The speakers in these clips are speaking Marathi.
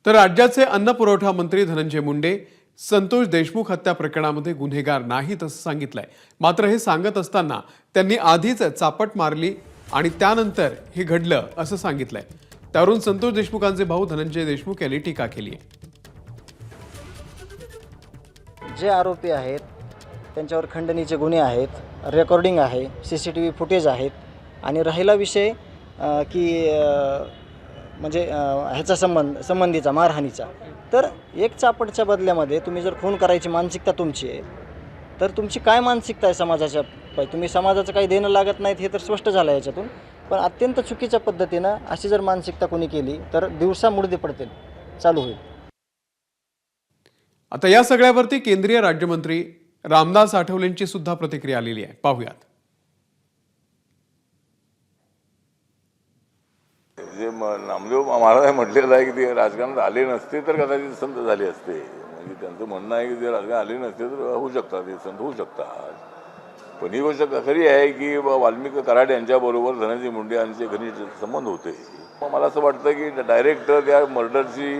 तर राज्याचे अन्न पुरवठा मंत्री धनंजय मुंडे संतोष देशमुख हत्या प्रकरणामध्ये गुन्हेगार नाहीत असं सांगितलंय। मात्र हे सांगत असताना त्यांनी आधीच चापट मारली आणि त्यानंतर हे घडलं असं सांगितलंय। त्यावरून संतोष देशमुखांचे भाऊ धनंजय देशमुख यांनी टीका केली आहे। जे आरोपी आहेत त्यांच्यावर खंडणीचे गुन्हे आहेत, रेकॉर्डिंग आहे, CCTV फुटेज आहेत आणि राहिला विषय की म्हणजे ह्याचा संबंधीचा मारहाणीचा, तर एक चापटच्या बदल्यामध्ये तुम्ही जर खून करायची मानसिकता तुमची आहे तर तुमची काय मानसिकता आहे समाजाच्या तुम्ही समाजाचं काही देणं लागत नाहीत हे तर स्पष्ट झालं याच्यातून। पण अत्यंत चुकीच्या पद्धतीनं अशी जर मानसिकता कोणी केली तर दिवसा मुर्दे पडतील चालू होईल। आता या सगळ्यावरती केंद्रीय राज्यमंत्री रामदास आठवलेंची सुद्धा प्रतिक्रिया आलेली आहे, पाहूयात। जे नामदेव महाराज म्हटलेलं आहे की ते राजकारणात आले नसते तर कदाचित संत झाले असते, म्हणजे त्यांचं म्हणणं आहे की ते राजकारणात आले नसते तर होऊ शकतात, ते संत होऊ शकतात। पण ही गोष्ट खरी आहे की वाल्मिकी कराड यांच्याबरोबर धनंजय मुंडे यांचे घनिष्ठ संबंध होते। मला असं वाटतं की डायरेक्ट त्या मर्डरशी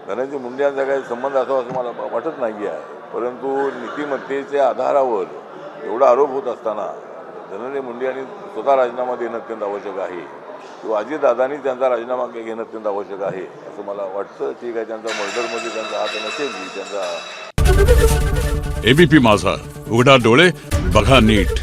धनंजय मुंडे यांचा काही संबंध असावा असं मला वाटत नाही आहे। परंतु नीतिमत्तेच्या आधारावर एवढा आरोप होत असताना धनंजय मुंडे यांनी स्वतः राजीनामा देणं अत्यंत आवश्यक आहे किंवा अजितदादांनी त्यांचा राजीनामा घेणं अत्यंत आवश्यक आहे असं मला वाटतं। ठीक आहे, त्यांचा मर्डरमध्ये त्यांचा हात नसेल की त्यांचा। ABP माझा, उघडा डोळे बघा नीट।